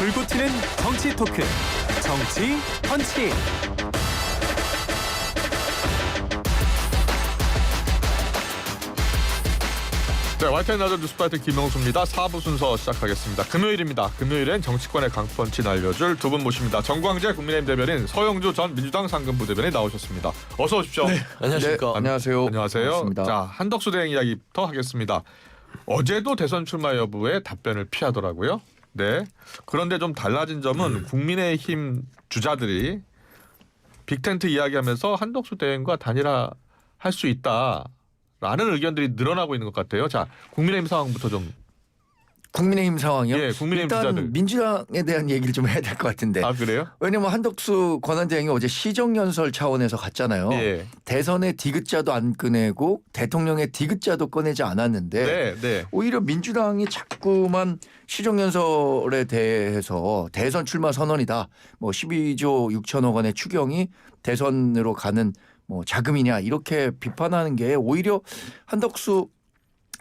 불고 튀는 정치 토크, 정치 펀치. 네, YTN 라디오 뉴스파이터 김명수입니다. 4부 순서 시작하겠습니다. 금요일입니다. 금요일엔 정치권의 강펀치 날려줄 두 분 모십니다. 정광재 국민의힘 대변인, 서영주 전 민주당 상근부 대변인 나오셨습니다. 어서 오십시오. 네, 안녕하십니까. 네, 안녕하세요. 안녕하세요. 반갑습니다. 자, 한덕수 대행 이야기부터 하겠습니다. 어제도 대선 출마 여부에 답변을 피하더라고요. 네. 그런데 좀 달라진 점은 국민의힘 주자들이 빅텐트 이야기하면서 한덕수 대행과 단일화할 수 있다라는 의견들이 늘어나고 있는 것 같아요. 자, 국민의힘 상황부터 좀. 국민의힘 상황이요? 예, 국민의힘 일단 주자들. 민주당에 대한 얘기를 좀 해야 될 것 같은데. 아, 그래요? 왜냐면 한덕수 권한대행이 어제 시정연설 차원에서 갔잖아요. 예. 대선의 디귿자도 안 꺼내고 대통령의 디귿자도 꺼내지 않았는데 네, 네. 오히려 민주당이 자꾸만 시정연설에 대해서 대선 출마 선언이다. 뭐 12조 6천억 원의 추경이 대선으로 가는 뭐 자금이냐 이렇게 비판하는 게 오히려 한덕수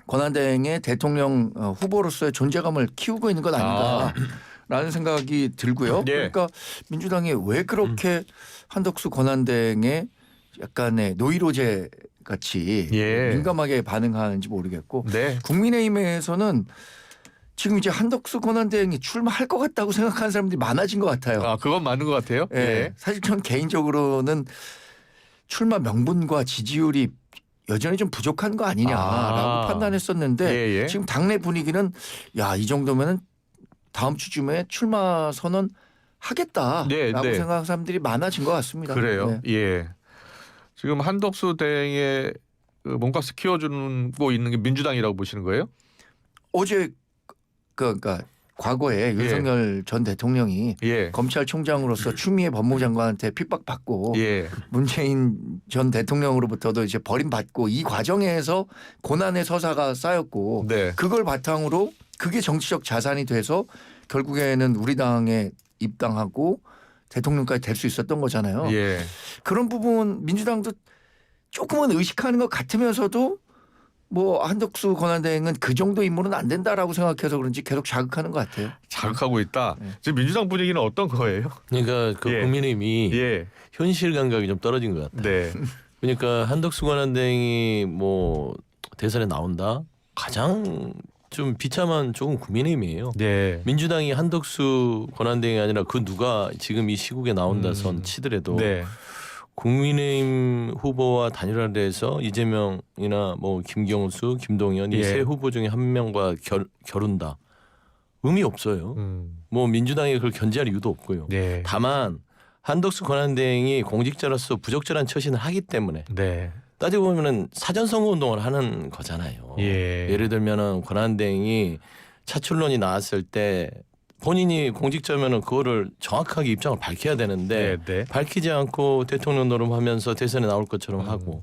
권한대행의 대통령 후보로서의 존재감을 키우고 있는 것 아닌가라는 생각이 들고요. 예. 그러니까 민주당이 왜 그렇게 한덕수 권한대행의 약간의 노이로제 같이 예. 민감하게 반응하는지 모르겠고 네. 국민의힘에서는 지금 이제 한덕수 권한대행이 출마할 것 같다고 생각하는 사람들이 많아진 것 같아요. 아, 그건 맞는 것 같아요. 예. 예. 사실 전 개인적으로는 출마 명분과 지지율이 여전히 좀 부족한 거 아니냐라고 판단했었는데 예, 예. 지금 당내 분위기는 야, 이 정도면은 다음 주쯤에 출마 선언 하겠다라고 네, 네. 생각하는 사람들이 많아진 것 같습니다. 그래요. 네. 예. 지금 한덕수 대행의 그 몸값을 키워주고 있는 게 민주당이라고 보시는 거예요? 어제 그러니까 과거에 윤석열 전 대통령이 예. 검찰총장으로서 추미애 법무장관한테 핍박받고 예. 문재인 전 대통령으로부터도 이제 버림받고 이 과정에서 고난의 서사가 쌓였고 네. 그걸 바탕으로 그게 정치적 자산이 돼서 결국에는 우리 당에 입당하고 대통령까지 될 수 있었던 거잖아요. 예. 그런 부분 민주당도 조금은 의식하는 것 같으면서도 뭐 한덕수 권한대행은 그 정도 인물은 안 된다라고 생각해서 그런지 계속 자극하는 것 같아요. 자극하고 있다. 네. 지금 민주당 분위기는 어떤 거예요? 그러니까 그 예. 국민의힘이 예. 현실 감각이 좀 떨어진 것 같아요. 네. 그러니까 한덕수 권한대행이 뭐 대선에 나온다. 가장 좀 비참한 쪽은 국민의힘이에요. 네. 민주당이 한덕수 권한대행이 아니라 그 누가 지금 이 시국에 나온다 선 치더라도 네. 국민의힘 후보와 단일화를 해서 이재명이나 뭐 김경수, 김동연 이 예. 세 후보 중에 한 명과 겨룬다. 의미 없어요. 뭐 민주당이 그걸 견제할 이유도 없고요. 네. 다만 한덕수 권한대행이 공직자로서 부적절한 처신을 하기 때문에 네. 따지고 보면은 사전선거 운동을 하는 거잖아요. 예. 예를 들면은 권한대행이 차출론이 나왔을 때 본인이 공직자면은 그거를 정확하게 입장을 밝혀야 되는데 네, 네. 밝히지 않고 대통령 노름하면서 대선에 나올 것처럼 하고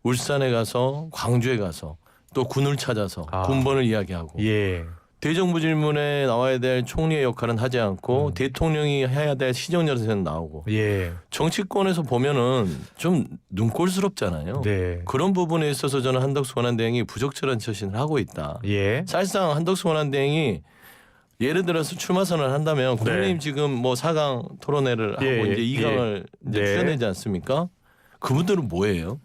울산에 가서 광주에 가서 또 군을 찾아서 군번을 이야기하고 예. 대정부 질문에 나와야 될 총리의 역할은 하지 않고 대통령이 해야 될 시정연설에는 나오고 예. 정치권에서 보면은 좀 눈꼴스럽잖아요. 네. 그런 부분에 있어서 저는 한덕수 권한대행이 부적절한 처신을 하고 있다. 예. 사실상 한덕수 권한대행이 예를 들어서 출마 선언을 한다면 국민의힘 네. 지금 뭐 4강 토론회를 하고 예, 이제 2강을 이제 네. 출연하지 않습니까? 그분들은 뭐예요?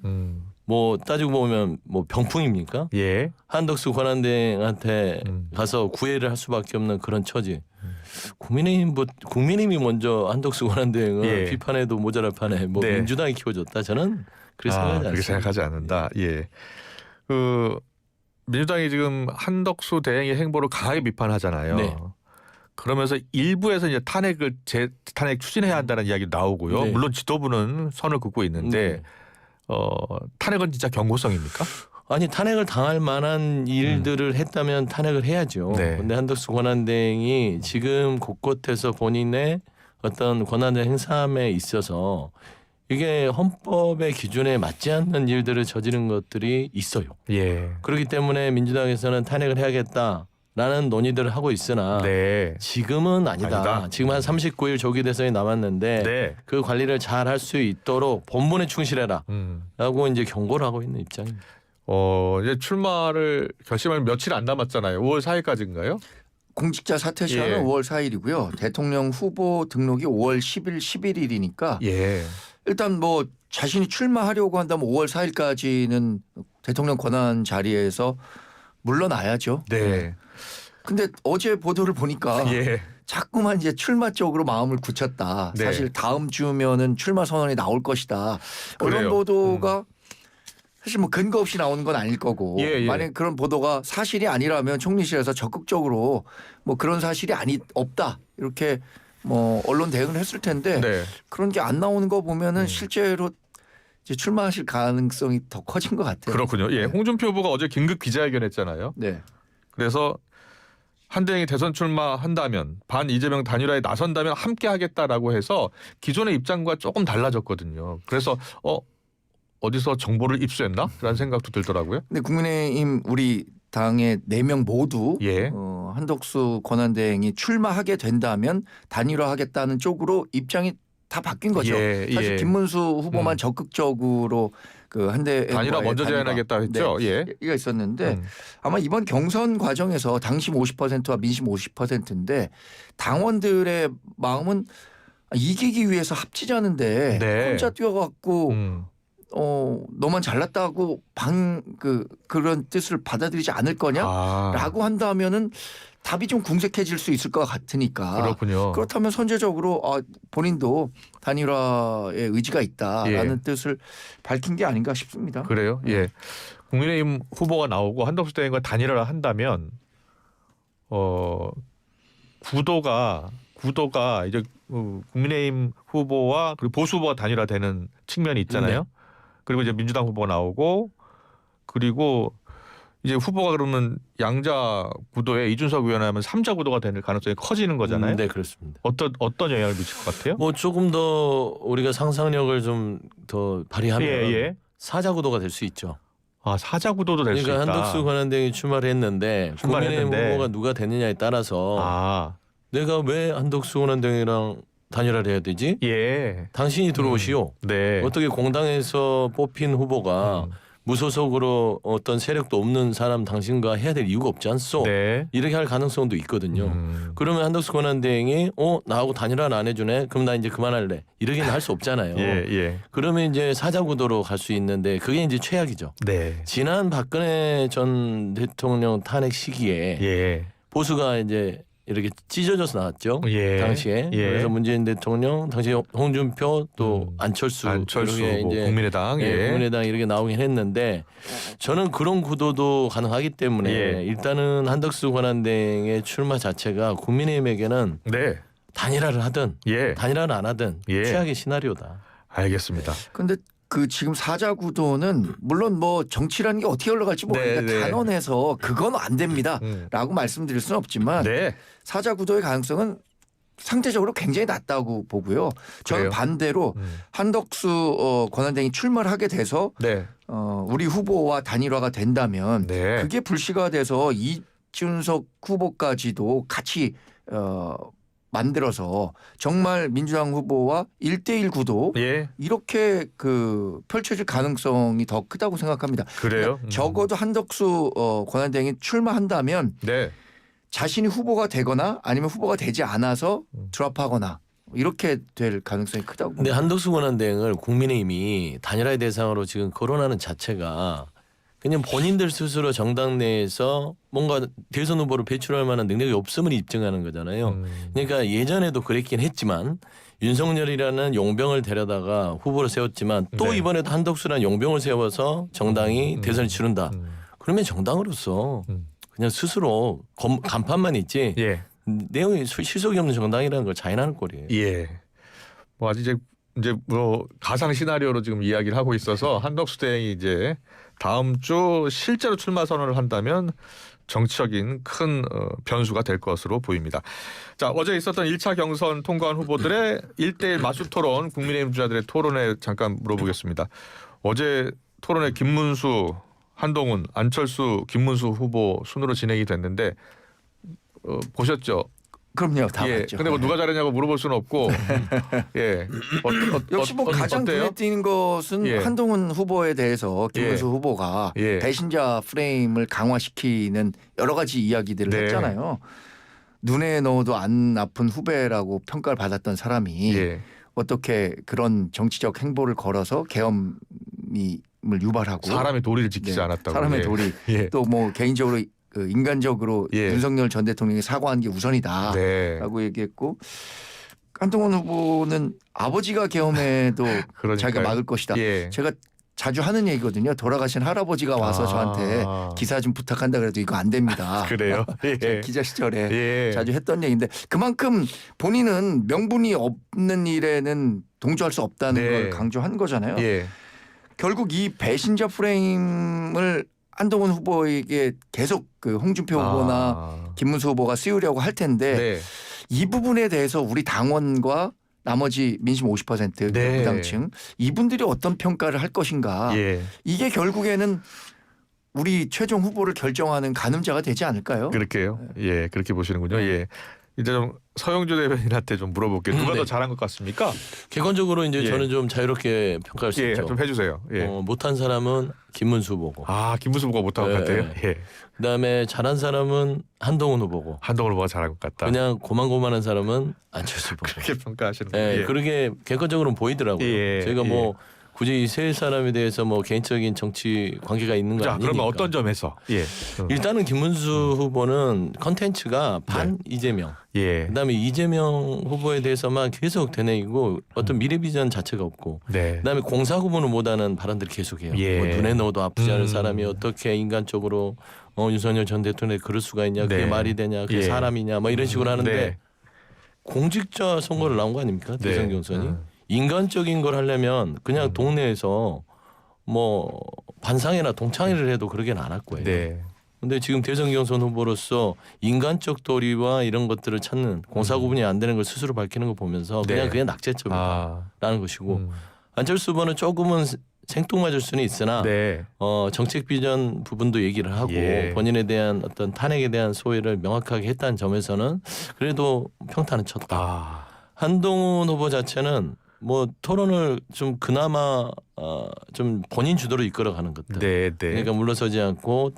뭐 따지고 보면 뭐 병풍입니까? 예. 한덕수 권한대행한테 가서 구애를 할 수밖에 없는 그런 처지. 국민의힘이 먼저 한덕수 권한대행을 예. 비판해도 모자랄 판에 뭐 네. 민주당이 키워줬다. 저는 그렇게 생각하지 그렇게 않습니다. 생각하지 않는다. 예. 그 민주당이 지금 한덕수 대행의 행보를 강하게 비판하잖아요. 네. 그러면서 일부에서 이제 탄핵 추진해야 한다는 이야기 나오고요. 네. 물론 지도부는 선을 긋고 있는데 탄핵은 진짜 경고성입니까? 아니 탄핵을 당할 만한 일들을 했다면 탄핵을 해야죠. 네. 그런데 한덕수 권한대행이 지금 곳곳에서 본인의 어떤 권한을 행사함에 있어서 이게 헌법의 기준에 맞지 않는 일들을 저지른 것들이 있어요. 예. 그렇기 때문에 민주당에서는 탄핵을 해야겠다라는 논의들을 하고 있으나 네. 지금은 아니다. 지금 한 39일 조기 대선이 남았는데 네. 그 관리를 잘 할 수 있도록 본분에 충실해라 라고 이제 경고를 하고 있는 입장입니다. 이제 출마를 결심할 며칠 안 남았잖아요. 5월 4일까지인가요? 공직자 사퇴 시한은 예. 5월 4일이고요. 대통령 후보 등록이 5월 10일, 11일이니까 예. 일단 뭐 자신이 출마하려고 한다면 5월 4일까지는 대통령 권한 자리에서 물러나야죠. 네. 근데 어제 보도를 보니까 예. 자꾸만 이제 출마 쪽으로 마음을 굳혔다. 네. 사실 다음 주면은 출마 선언이 나올 것이다. 언론 그래요. 보도가 사실 뭐 근거 없이 나오는 건 아닐 거고 예, 예. 만약 그런 보도가 사실이 아니라면 총리실에서 적극적으로 뭐 그런 사실이 없다 이렇게 뭐 언론 대응을 했을 텐데 네. 그런 게 안 나오는 거 보면은 실제로 이제 출마하실 가능성이 더 커진 것 같아요. 그렇군요. 예. 홍준표 후보가 어제 긴급 기자회견했잖아요. 네. 그래서 한대행이 대선 출마한다면 반 이재명 단일화에 나선다면 함께 하겠다라고 해서 기존의 입장과 조금 달라졌거든요. 그래서 어디서 정보를 입수했나? 라는 생각도 들더라고요. 근데 국민의힘 우리 당의 4명 모두 예. 한덕수 권한대행이 출마하게 된다면 단일화하겠다는 쪽으로 입장이 다 바뀐 거죠. 예, 사실 예. 김문수 후보만 적극적으로 그 한대 단일화 먼저 제안하겠다 했죠. 네, 예. 얘기가 있었는데 아마 이번 경선 과정에서 당심 50%와 민심 50%인데 당원들의 마음은 이기기 위해서 합치자는데 네. 혼자 뛰어갖고 너만 잘났다고 그런 뜻을 받아들이지 않을 거냐라고 한다면은 답이 좀 궁색해질 수 있을 것 같으니까 그렇군요. 그렇다면 선제적으로 본인도 단일화의 의지가 있다라는 뜻을 밝힌 게 아닌가 싶습니다. 그래요? 예. 국민의힘 후보가 나오고 한덕수 대행과 단일화를 한다면 구도가 이제 국민의힘 후보와 그리고 보수 후보가 단일화되는 측면이 있잖아요. 네. 그리고 이제 민주당 후보가 나오고 그리고 이제 후보가 그러면 양자 구도에 이준석 의원 하면 3자 구도가 되는 가능성이 커지는 거잖아요. 네, 그렇습니다. 어떤 영향을 미칠 것 같아요? 뭐 조금 더 우리가 상상력을 좀 더 발휘하면 예. 사자 구도가 될 수 있죠. 아, 4자 구도도 될 수 있다. 그러니까 한덕수 권한대행이 출마를 했는데 국민의힘 출마했는데. 후보가 누가 됐느냐에 따라서 내가 왜 한덕수 권한대행이랑 단일화를 해야 되지? 예. 당신이 들어오시오. 네. 어떻게 공당에서 뽑힌 후보가 무소속으로 어떤 세력도 없는 사람 당신과 해야 될 이유가 없지 않소? 네. 이렇게 할 가능성도 있거든요. 그러면 한덕수 권한대행이 나하고 단일화는 안 해주네? 그럼 나 이제 그만할래. 이러기는 할 수 없잖아요. 예. 그러면 이제 사자구도로 갈 수 있는데 그게 이제 최악이죠. 네. 지난 박근혜 전 대통령 탄핵 시기에 예. 보수가 이제 이렇게 찢어져서 나왔죠. 예. 당시에. 예. 그래서 문재인 대통령, 당시에 홍준표 또 안철수 이렇게 후보, 이제 국민의당, 국민의당 이렇게 나오긴 했는데 저는 그런 구도도 가능하기 때문에 일단은 한덕수 권한대행의 출마 자체가 국민의힘에게는 네. 단일화를 하든 단일화를 안 하든 최악의 시나리오다. 알겠습니다. 그런데 그 지금 사자 구도는 물론 뭐 정치라는 게 어떻게 흘러갈지 모르니까 단언해서 그건 안 됩니다라고 말씀드릴 수는 없지만 사자 구도의 가능성은 상대적으로 굉장히 낮다고 보고요. 저는 그래요? 반대로 한덕수 권한대행이 출마를 하게 돼서 우리 후보와 단일화가 된다면 그게 불씨가 돼서 이준석 후보까지도 같이 만들어서 정말 민주당 후보와 1대1 구도 이렇게 펼쳐질 가능성이 더 크다고 생각합니다. 그래요? 적어도 한덕수 권한대행이 출마한다면 자신이 후보가 되거나 아니면 후보가 되지 않아서 드랍하거나 이렇게 될 가능성이 크다고 봅니다. 근데 한덕수 권한대행을 국민의힘이 단일화의 대상으로 지금 거론하는 자체가 그냥 본인들 스스로 정당 내에서 뭔가 대선 후보를 배출할 만한 능력이 없음을 입증하는 거잖아요. 그러니까 예전에도 그랬긴 했지만 윤석열이라는 용병을 데려다가 후보를 세웠지만 또 이번에도 한덕수라는 용병을 세워서 정당이 대선을 치른다. 그러면 정당으로서 그냥 스스로 간판만 있지 내용이 실속이 없는 정당이라는 걸 자인하는 꼴이에요. 뭐 아직 이제 뭐 가상 시나리오로 지금 이야기를 하고 있어서 한덕수 대행이 이제 다음 주 실제로 출마 선언을 한다면 정치적인 큰 변수가 될 것으로 보입니다. 자, 어제 있었던 1차 경선 통과한 후보들의 1대1 맞수 토론, 국민의힘 주자들의 토론에 잠깐 물어보겠습니다. 어제 토론에 김문수, 한동훈, 안철수, 김문수 후보 순으로 진행이 됐는데 보셨죠? 그럼요, 다 봤죠. 근데 뭐 누가 잘했냐고 물어볼 수는 없고, 역시 뭐 가장 눈에 띄는 것은 한동훈 후보에 대해서 김문수 후보가 배신자 프레임을 강화시키는 여러 가지 이야기들을 했잖아요. 눈에 넣어도 안 아픈 후배라고 평가를 받았던 사람이 예. 어떻게 그런 정치적 행보를 걸어서 계엄을 유발하고 사람의 도리를 지키지 네, 않았다고. 사람의 예. 도리 예. 또 뭐 개인적으로 그 인간적으로 예. 윤석열 전 대통령이 사과한 게 우선이다라고 네. 얘기했고 한동훈 후보는 아버지가 계엄해도 그러니까요. 자기가 막을 것이다. 예. 제가 자주 하는 얘기거든요. 돌아가신 할아버지가 와서 아. 저한테 기사 좀 부탁한다 그래도 이거 안 됩니다. 그래요. 예. 기자 시절에 예. 자주 했던 얘기인데 그만큼 본인은 명분이 없는 일에는 동조할 수 없다는 네. 걸 강조한 거잖아요. 예. 결국 이 배신자 프레임을 한동훈 후보에게 계속 그 홍준표 후보나 아. 김문수 후보가 씌우려고 할 텐데 네. 이 부분에 대해서 우리 당원과 나머지 민심 50% 네. 무당층 이분들이 어떤 평가를 할 것인가 예. 이게 결국에는 우리 최종 후보를 결정하는 가늠자가 되지 않을까요? 그렇게요. 네. 예. 그렇게 보시는군요. 예. 이제 좀 서영주 대변인한테 좀 물어볼게요. 누가 네. 더 잘한 것 같습니까? 객관적으로 이제 예. 저는 좀 자유롭게 평가할 수 예. 있죠. 좀 해주세요. 예. 못한 사람은 김문수 후보고, 아 김무수 후보가 못한 것 예, 같아요. 예. 그다음에 잘한 사람은 한동훈 후보고, 한동훈 후보가 잘한 것 같다. 그냥 고만고만한 사람은 안철수 후보고. 그렇게 평가하시는 예, 거예요. 그러게 객관적으로는 보이더라고요. 예, 제가 예. 뭐 굳이 이 세 사람에 대해서 뭐 개인적인 정치 관계가 있는 거 자, 아니니까. 그러면 어떤 점에서? 예. 일단은 김문수 후보는 컨텐츠가 반 이재명, 예. 그다음에 이재명 후보에 대해서만 계속 되뇌이고 어떤 미래 비전 자체가 없고, 네. 그다음에 공사 구분을 못하는 발언들을 계속해요. 예. 뭐 눈에 넣어도 아프지 않은 음. 사람이 어떻게 인간적으로 윤석열 전 대통령이 그럴 수가 있냐, 그게 네. 말이 되냐, 그게 예. 사람이냐, 뭐 이런 식으로 하는데 네. 공직자 선거를 나온 거 아닙니까? 네. 대선 경선이. 인간적인 걸 하려면 그냥 동네에서 뭐 반상회나 동창회를 해도 그러게는 안 할 거예요. 네. 근데 지금 대선 경선 후보로서 인간적 도리와 이런 것들을 찾는 공사 구분이 안 되는 걸 스스로 밝히는 거 보면서 네. 그냥 그게 낙제점이다라는 아. 것이고, 안철수 후보는 조금은 생뚱맞을 수는 있으나 네. 정책 비전 부분도 얘기를 하고 예. 본인에 대한 어떤 탄핵에 대한 소회를 명확하게 했다는 점에서는 그래도 평타는 쳤다. 아. 한동훈 후보 자체는 뭐 토론을 좀 그나마 좀 본인 주도로 이끌어가는 것들. 네, 네. 그러니까 물러서지 않고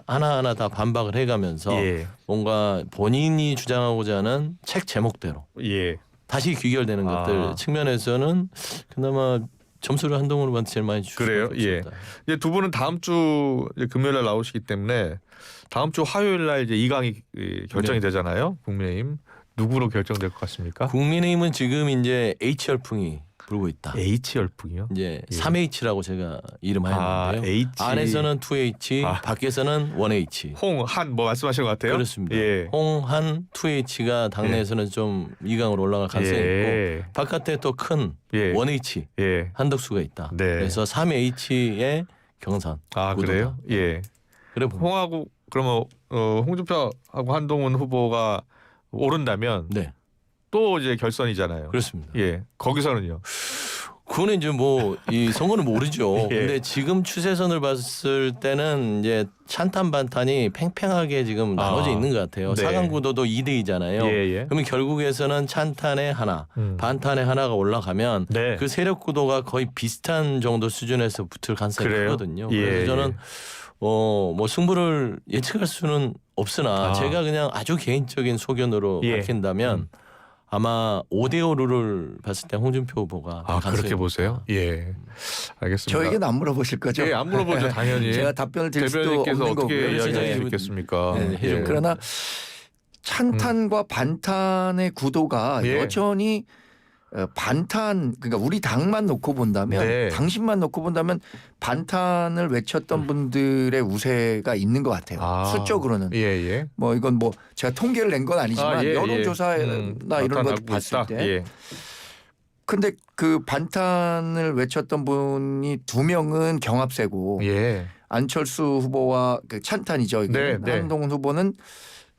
하나하나 다 반박을 해가면서 예. 뭔가 본인이 주장하고자 하는 책 제목대로 예. 다시 귀결되는 아. 것들 측면에서는 그나마 점수를 한동훈 후보한테 제일 많이 주실 그래요? 수 예. 있습니다. 이제 두 분은 다음 주 이제 금요일 날 나오시기 때문에 다음 주 화요일 날 이제 2강이 결정이 네. 되잖아요. 국민의힘 누구로 결정될 것 같습니까? 국민의힘은 지금 이제 H 열풍이 불고 있다. H 열풍이요. 이제 예. 3H라고 제가 이름하였는데요. H. 안에서는 2H, 아. 밖에서는 1H. 홍한 뭐 말씀하신 것 같아요. 그렇습니다. 예. 홍한 2H가 당내에서는 좀 2강으로 올라갈 가능성이 있고 예. 바깥에 또 큰 예. 1H 예. 한덕수가 있다. 네. 그래서 3H의 경선. 아 구도다. 그래요? 예. 그래 봅니다. 홍하고 그러면 홍준표하고 한동훈 후보가 오른다면 네, 또 이제 결선이잖아요. 그렇습니다. 예. 거기서는요. 그거는 이제 뭐 이 선거는 모르죠. 예. 근데 지금 추세선을 봤을 때는 이제 찬탄 반탄이 팽팽하게 지금 나눠져 있는 것 같아요. 네. 4강 구도도 2대2잖아요. 예, 예. 그러면 결국에서는 찬탄의 하나, 반탄의 하나가 올라가면 네. 그 세력 구도가 거의 비슷한 정도 수준에서 붙을 가능성이 그래요? 크거든요. 예, 그래서 저는 예. 뭐 승부를 예측할 수는 없으나 아. 제가 그냥 아주 개인적인 소견으로 예. 밝힌다면 아마 5대5 룰을 봤을 때 홍준표 후보가 아 가능성이 그렇게 보세요? 높다. 예. 알겠습니다. 저에게는 안 물어보실 거죠? 예, 안 물어보죠 당연히. 제가 답변을 드릴 수도 대변인께서 없는 어떻게 거고요. 진짜 이야기할 수 예. 있겠습니까? 네, 해준 예. 그러나 찬탄과 반탄의 구도가 예. 여전히 반탄 그러니까 우리 당만 놓고 본다면 네. 당신만 놓고 본다면 반탄을 외쳤던 분들의 우세가 있는 것 같아요. 아. 수적으로는 예, 예. 뭐 이건 뭐 제가 통계를 낸 건 아니지만 아, 예, 여론조사나 예. 이런 걸 나타나고 봤을 있다. 때 예. 근데 그 반탄을 외쳤던 분이 2명은 경합세고 예. 안철수 후보와 그 찬탄이죠. 이게 네, 네.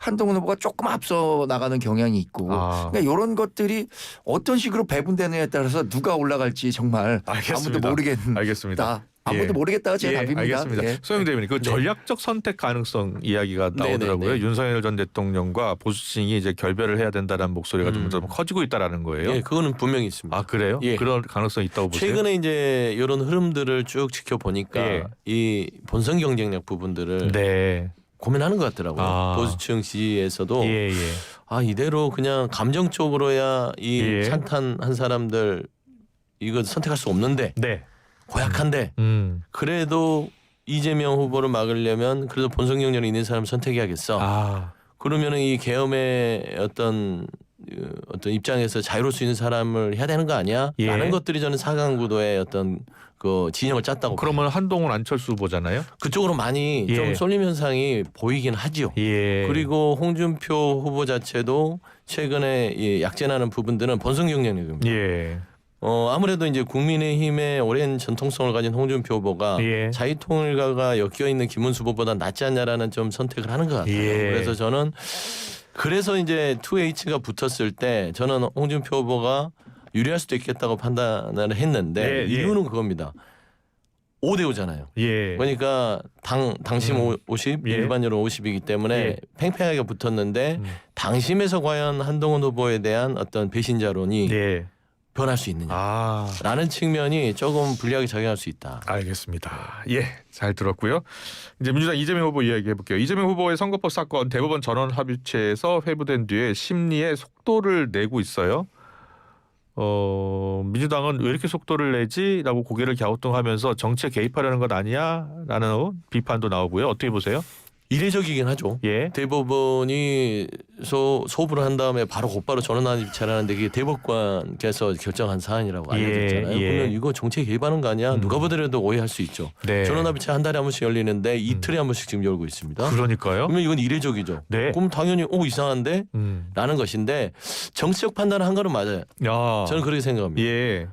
한동훈 후보가 조금 앞서 나가는 경향이 있고 아. 그러니까 이런 것들이 어떤 식으로 배분되느냐에 따라서 누가 올라갈지 정말 알겠습니다. 아무도 모르겠다. 알겠습니다. 아무도 예. 모르겠다가 제 예, 답입니다. 알겠습니다. 예. 소영 대변인 그 네. 전략적 선택 가능성 이야기가 네, 나오더라고요. 네, 네. 윤석열 전 대통령과 보수층이 이제 결별을 해야 된다는 목소리가 좀 커지고 있다라는 거예요. 예, 그거는 분명히 있습니다. 아 그래요? 예. 그런 가능성이 있다고 보세요? 최근에 이제 이런 흐름들을 쭉 지켜보니까 예. 이 본선 경쟁력 부분들을 네. 고민하는 것 같더라고요. 아. 보수층 지지에서도 예, 예. 이대로 그냥 감정적으로야 이 예. 찬탄한 사람들 이거 선택할 수 없는데 네. 고약한데 그래도 이재명 후보를 막으려면 그래도 본선 경력이 있는 사람을 선택해야겠어. 아. 그러면은 이 계엄의 어떤 입장에서 자유로울 수 있는 사람을 해야 되는 거 아니야? 예. 라는 것들이 저는 사강구도의 어떤 그 진영을 짰다고. 그러면 한동훈 안철수 후보잖아요. 그쪽으로 많이 예. 좀 쏠림 현상이 보이긴 하지요. 예. 그리고 홍준표 후보 자체도 최근에 이 약진하는 부분들은 본선 경쟁력입니다. 예. 아무래도 이제 국민의힘의 오랜 전통성을 가진 홍준표 후보가 예. 자유통일가가 엮여 있는 김문수 후보보다 낫지 않냐라는 좀 선택을 하는 것 같아요. 예. 그래서 저는 그래서 이제 2H가 붙었을 때 저는 홍준표 후보가 유리할 수도 있겠다고 판단을 했는데 예, 예. 이유는 그겁니다. 5대5잖아요. 예. 그러니까 당심 50, 예. 일반 여론 50이기 때문에 예. 팽팽하게 붙었는데 당심에서 과연 한동훈 후보에 대한 어떤 배신자론이 예. 변할 수 있느냐. 아. 라는 측면이 조금 불리하게 작용할 수 있다. 알겠습니다. 예, 잘 들었고요. 이제 민주당 이재명 후보 이야기해 볼게요. 이재명 후보의 선거법 사건 대법원 전원 합의체에서 회부된 뒤에 심리에 속도를 내고 있어요. 민주당은 왜 이렇게 속도를 내지?라고 고개를 갸우뚱하면서 정치에 개입하려는 것 아니야?라는 비판도 나오고요. 어떻게 보세요? 이례적이긴 하죠. 예, 대법원이 소부를 한 다음에 곧바로 전원합의체라는데 그게 대법관께서 결정한 사안이라고 알려졌잖아요. 예. 그러면 이거 정치에 개입하는 거 아니야? 누가 보더라도 오해할 수 있죠. 네. 전원합의체 한 달에 한 번씩 열리는데 이틀에 한 번씩 지금 열고 있습니다. 그러니까요. 그러면 이건 이례적이죠. 네. 그럼 당연히 이상한데? 라는 것인데 정치적 판단을 한 거는 맞아요. 야, 저는 그렇게 생각합니다. 예,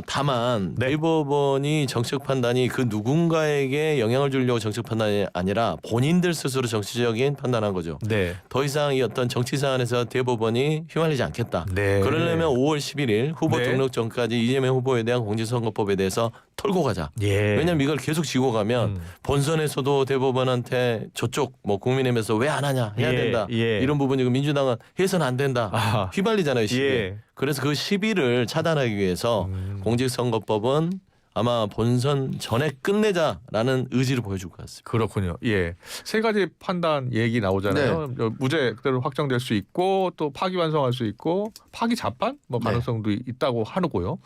다만 네. 대법원이 정책 판단이 그 누군가에게 영향을 주려고 정책 판단이 아니라 본인들 스스로 정치적인 판단한 거죠. 네, 더 이상 이 어떤 정치 사안에서 대법원이 휘말리지 않겠다. 네. 그러려면 5월 11일 후보 네. 등록 전까지 이재명 후보에 대한 공직선거법에 대해서 털고 가자. 예. 왜냐하면 이걸 계속 지고 가면 본선에서도 대법원한테 저쪽 국민의힘에서 왜 안 하냐 해야 예, 된다. 예. 이런 부분이고 민주당은 해서는 안 된다. 아. 휘발리잖아요. 시비에. 예. 그래서 그 시비를 차단하기 위해서 공직선거법은 아마 본선 전에 끝내자라는 의지를 보여줄 것 같습니다. 그렇군요. 예, 세 가지 판단 얘기 나오잖아요. 무죄 그대로 확정될 수 있고 또 파기환송할 수 있고 파기 자판 뭐 네. 가능성도 있다고 하고요.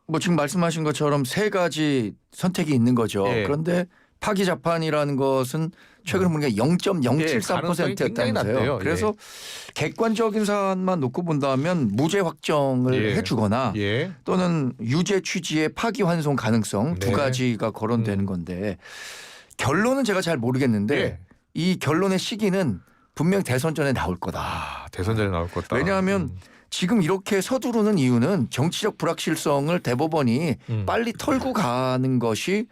뭐 지금 말씀하신 것처럼 세 가지 선택이 있는 거죠. 예. 그런데 파기 자판이라는 것은 최근 보니까 예, 가능성이 굉장히 0.073%였다면서요. 낮대요. 그래서 객관적인 사안만 놓고 본다면 무죄 확정을 예. 해주거나 예, 또는 유죄 취지의 파기 환송 가능성 네. 두 가지가 거론되는 건데 결론은 제가 잘 모르겠는데 예. 이 결론의 시기는 분명 대선 전에 나올 거다. 아, 대선 전에 나올 거다. 왜냐하면 지금 이렇게 서두르는 이유는 정치적 불확실성을 대법원이 빨리 털고 가는 것이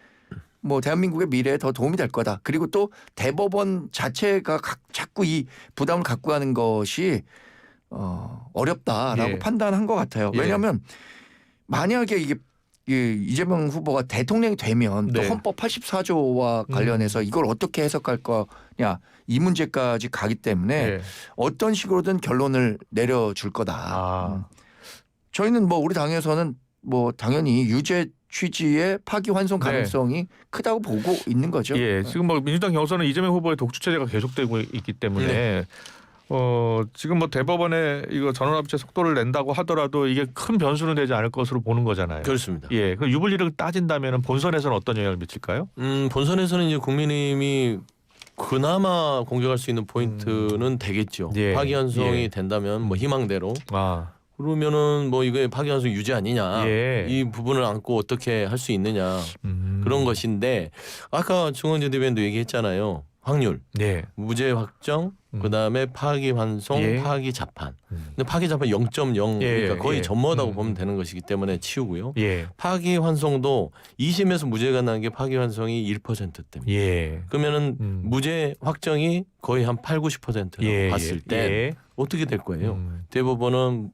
뭐 대한민국의 미래에 더 도움이 될 거다. 그리고 또 대법원 자체가 자꾸 이 부담을 갖고 가는 것이 어렵다라고 예. 판단한 것 같아요. 예. 왜냐하면 만약에 이게 이재명 후보가 대통령이 되면 네. 또 헌법 84조와 관련해서 이걸 어떻게 해석할 거냐 이 문제까지 가기 때문에 예. 어떤 식으로든 결론을 내려줄 거다. 아. 저희는 뭐 우리 당에서는 뭐 당연히 유죄 취지의 파기환송 네. 가능성이 크다고 보고 있는 거죠. 예, 지금 뭐 민주당 경선은 이재명 후보의 독주 체제가 계속되고 있기 때문에 네. 지금 뭐 대법원에 이거 전원합의체 속도를 낸다고 하더라도 이게 큰 변수는 되지 않을 것으로 보는 거잖아요. 그렇습니다. 예, 그 유불리를 따진다면 본선에서는 어떤 영향을 미칠까요? 본선에서는 이제 국민의힘이 그나마 공격할 수 있는 포인트는 되겠죠. 예. 파기환송이 예. 된다면 뭐 희망대로 아, 그러면은 뭐 이게 파기환송 유죄 아니냐 예. 이 부분을 안고 어떻게 할 수 있느냐 음. 그런 것인데 아까 중원재 대변도 얘기했잖아요. 확률 네. 무죄 확정 그다음에 파기환송 예. 파기자판 근데 파기자판 0.0 예, 그러니까 거의 예. 전무하다고 보면 되는 것이기 때문에 치우고요. 예. 파기환송도 2심에서 무죄가 난 게 파기환송이 1%대입니다. 예. 그러면은 무죄 확정이 거의 한 80-90%라고 예. 봤을 때 예. 어떻게 될 거예요? 음. 대법원은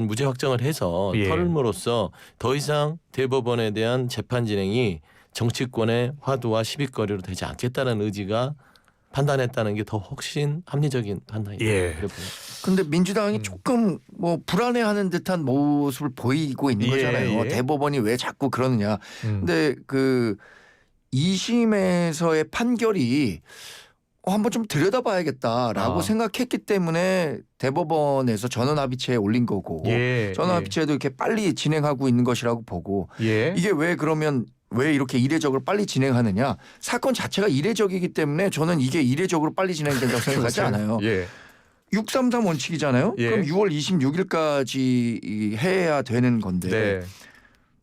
무죄 확정을 해서 예. 털음으로써 더 이상 대법원에 대한 재판 진행이 정치권의 화두와 시비거리로 되지 않겠다는 의지가 판단했다는 게 더 훨씬 합리적인 판단이다. 예. 근데 민주당이 조금 뭐 불안해하는 듯한 모습을 보이고 있는 예, 거잖아요. 예. 대법원이 왜 자꾸 그러느냐. 근데 그 2심에서의 판결이 한번 좀 들여다봐야겠다라고 아. 생각했기 때문에 대법원에서 전원합의체에 올린 거고 예. 전원합의체도 이렇게 빨리 진행하고 있는 것이라고 보고 예. 이게 왜 그러면 왜 이렇게 이례적으로 빨리 진행하느냐 사건 자체가 이례적이기 때문에 저는 이게 이례적으로 빨리 진행된다고 생각하지 않아요. 예. 633 원칙이잖아요. 예. 그럼 6월 26일까지 해야 되는 건데 네.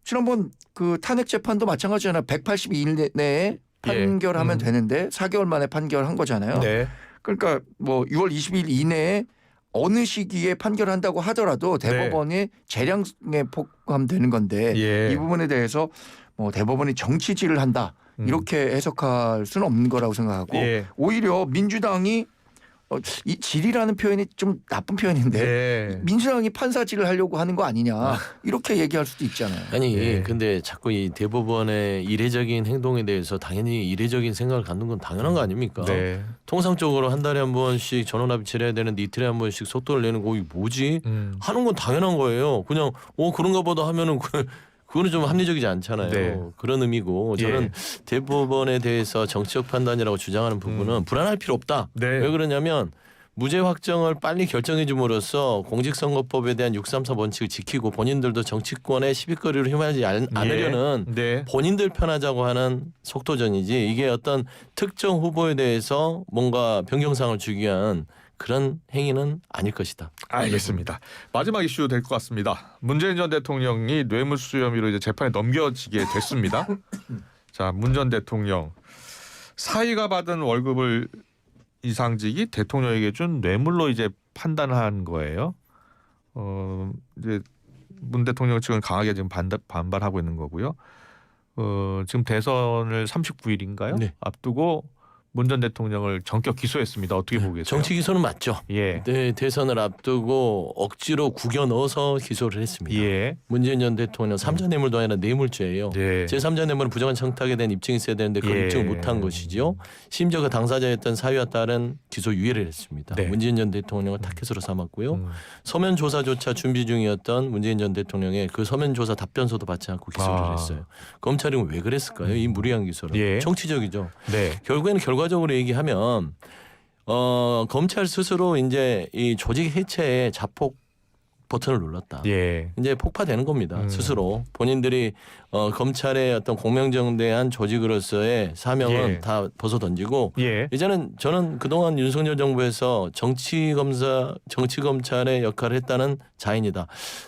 지난번 그 탄핵 재판도 마찬가지잖아요. 182일 내에 판결하면 되는데 4개월 만에 판결한 거잖아요. 네. 그러니까 뭐 6월 20일 이내에 어느 시기에 판결한다고 하더라도 대법원이 재량에 포함되는 건데 예. 이 부분에 대해서 뭐 대법원이 정치질을 한다 이렇게 해석할 수는 없는 거라고 생각하고 예. 오히려 민주당이 이 질이라는 표현이 좀 나쁜 표현인데 예. 민주당이 판사질을 하려고 하는 거 아니냐 이렇게 얘기할 수도 있잖아요. 아니 예. 근데 자꾸 이 대법원의 이례적인 행동에 대해서 당연히 이례적인 생각을 갖는 건 당연한 거 아닙니까? 네. 통상적으로 한 달에 한 번씩 전원합의체를 해야 되는데 이틀에 한 번씩 속도를 내는 거 이게 뭐지? 하는 건 당연한 거예요. 그냥 그런가 보다 하면은 그거는 좀 합리적이지 않잖아요. 네. 그런 의미고 저는 예. 대법원에 대해서 정치적 판단이라고 주장하는 부분은 불안할 필요 없다. 네. 왜 그러냐면 무죄 확정을 빨리 결정해 줌으로써 공직선거법에 대한 633 원칙을 지키고 본인들도 정치권의 시비거리로 휘말리지 않으려는 네. 본인들 편하자고 하는 속도전이지 이게 어떤 특정 후보에 대해서 뭔가 변경상을 주기 위한 그런 행위는 아닐 것이다. 알겠습니다. 마지막 이슈 될 것 같습니다. 문재인 전 대통령이 뇌물수수 혐의로 이제 재판에 넘겨지게 됐습니다. 자, 문 전 대통령 사위가 받은 월급을 이상직이 대통령에게 준 뇌물로 이제 판단한 거예요. 이제 문 대통령 측은 강하게 지금 반발하고 있는 거고요. 지금 대선을 39일인가요? 네. 앞두고 문 전 대통령을 전격 기소했습니다. 어떻게 보고 계세요? 정치 기소는 맞죠. 예. 네, 대선을 앞두고 억지로 구겨 넣어서 기소를 했습니다. 예. 문재인 전 대통령 3자 뇌물도 아니라 뇌물죄예요. 네. 제3자 뇌물은 부정한 청탁에 대한 입증이 있어야 되는데 그 예. 입증을 못한 것이죠. 심지어 그 당사자였던 사위와 딸은 기소 유예를 했습니다. 네. 문재인 전 대통령을 타켓으로 삼았고요. 음. 서면 조사조차 준비 중이었던 문재인 전 대통령의 그 서면 조사 답변서도 받지 않고 기소를 했어요. 검찰이 왜 그랬을까요? 이 무리한 기소를. 예. 정치적이죠. 네. 결국에는 결과적으로 얘기하면 검찰 스스로 이제 이 조직 해체에 자폭 버튼을 눌렀다. 예. 이제 폭파되는 겁니다. 스스로 본인들이 검찰의 어떤 공명정대한 조직으로서의 사명은 예. 다 벗어 던지고 예. 이제는 저는 그동안 윤석열 정부에서 정치검찰의 역할을 했다는 자인이다.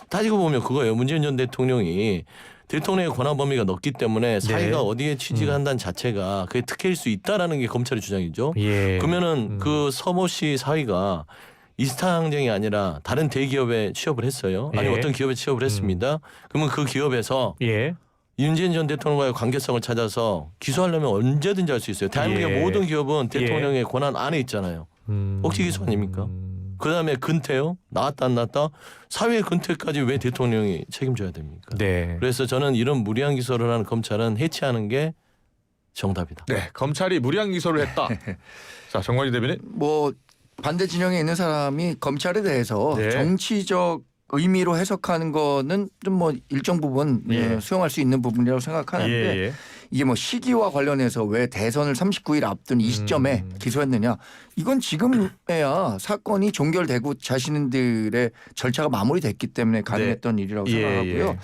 따지고 보면 그거예요. 문재인 전 대통령이 대통령의 권한 범위가 넓기 때문에 사이가 어디에 취직을 한다는 자체가 그게 특혜일 수 있다라는 게 검찰의 주장이죠. 예. 그러면은 그 서모 씨 사위가 이스타 항쟁이 아니라 다른 대기업에 취업을 했어요. 아니 예. 어떤 기업에 취업을 했습니다. 그러면 그 기업에서 예. 윤재인 전 대통령과의 관계성을 찾아서 기소하려면 언제든지 할 수 있어요. 대한민국의 예. 모든 기업은 대통령의 권한 안에 있잖아요. 혹시 기소 아닙니까? 그다음에 근태요? 나왔다 안 나왔다? 사회의 근태까지 왜 대통령이 책임져야 됩니까? 네. 그래서 저는 이런 무리한 기소를 하는 검찰은 해체하는 게 정답이다. 네. 검찰이 무리한 기소를 했다. 자, 정관희 대변인. 뭐 반대 진영에 있는 사람이 검찰에 대해서 네. 정치적 의미로 해석하는 거는 좀 뭐 일정 부분 예. 수용할 수 있는 부분이라고 생각하는데 예. 이게 뭐 시기와 관련해서 왜 대선을 39일 앞둔 이 시점에 기소했느냐 이건 지금에야 사건이 종결되고 자신들의 절차가 마무리됐기 때문에 가능했던 일이라고 예, 생각하고요. 예.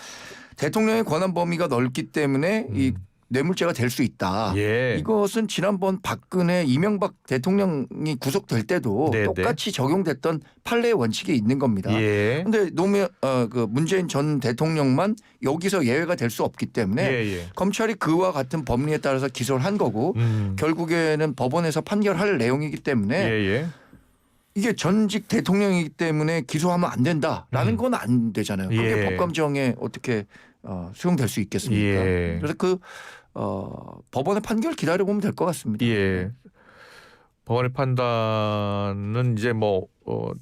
대통령의 권한 범위가 넓기 때문에 이 뇌물죄가 될 수 있다. 예. 이것은 지난번 박근혜 이명박 대통령이 구속될 때도 네, 똑같이 적용됐던 판례의 원칙이 있는 겁니다. 예. 그런데 그 문재인 전 대통령만 여기서 예외가 될 수 없기 때문에 예. 검찰이 그와 같은 법리에 따라서 기소를 한 거고 결국에는 법원에서 판결할 내용이기 때문에 예. 이게 전직 대통령이기 때문에 기소하면 안 된다라는 건 안 되잖아요. 그게 예. 법감정에 어떻게 수용될 수 있겠습니까? 예. 그래서 그 법원의 판결 기다려보면 될 것 같습니다. 예. 법원의 판단은 이제 뭐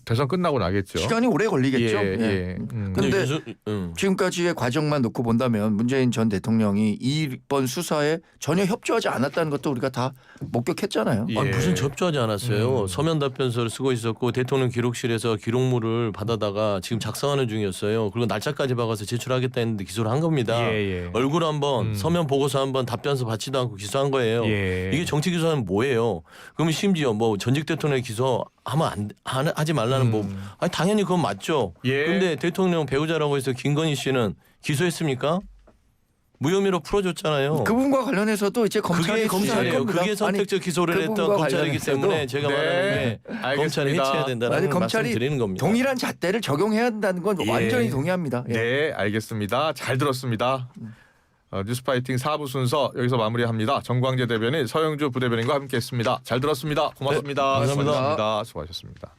대선 끝나고 나겠죠. 시간이 오래 걸리겠죠. 예, 예. 예. 근데 음. 지금까지의 과정만 놓고 본다면 문재인 전 대통령이 이번 수사에 전혀 협조하지 않았다는 것도 우리가 다 목격했잖아요. 예. 아니, 무슨 접조하지 않았어요. 음. 서면 답변서를 쓰고 있었고 대통령 기록실에서 기록물을 받아다가 지금 작성하는 중이었어요. 그리고 날짜까지 박아서 제출하겠다 했는데 기소를 한 겁니다. 예, 예. 얼굴 한번 음. 서면 보고서 한번 답변서 받지도 않고 기소한 거예요. 예. 이게 정치 기소하면 뭐예요? 그러면 심지어 뭐 전직 대통령 기소하면 하지 말라는 뭐 아니 당연히 그건 맞죠. 예. 근데 대통령 배우자라고 해서 김건희 씨는 기소했습니까? 무혐의로 풀어줬잖아요. 그분과 관련해서도 이제 검찰이 그게 검찰이에요. 수사할 겁니다. 그게 선택적 기소를 아니, 했던 그분과 검찰이기 관련해서도- 때문에 제가 네, 말하는 게 검찰이 알겠습니다. 해체해야 된다는 아니, 말씀 검찰이 드리는 겁니다. 동일한 잣대를 적용해야 한다는 건 예. 완전히 동의합니다. 예. 네, 알겠습니다. 잘 들었습니다. 뉴스파이팅 4부 순서 여기서 마무리합니다. 정광재 대변인, 서영주 부대변인과 함께했습니다. 잘 들었습니다. 고맙습니다. 네, 감사합니다. 수고하셨습니다. 수고하셨습니다.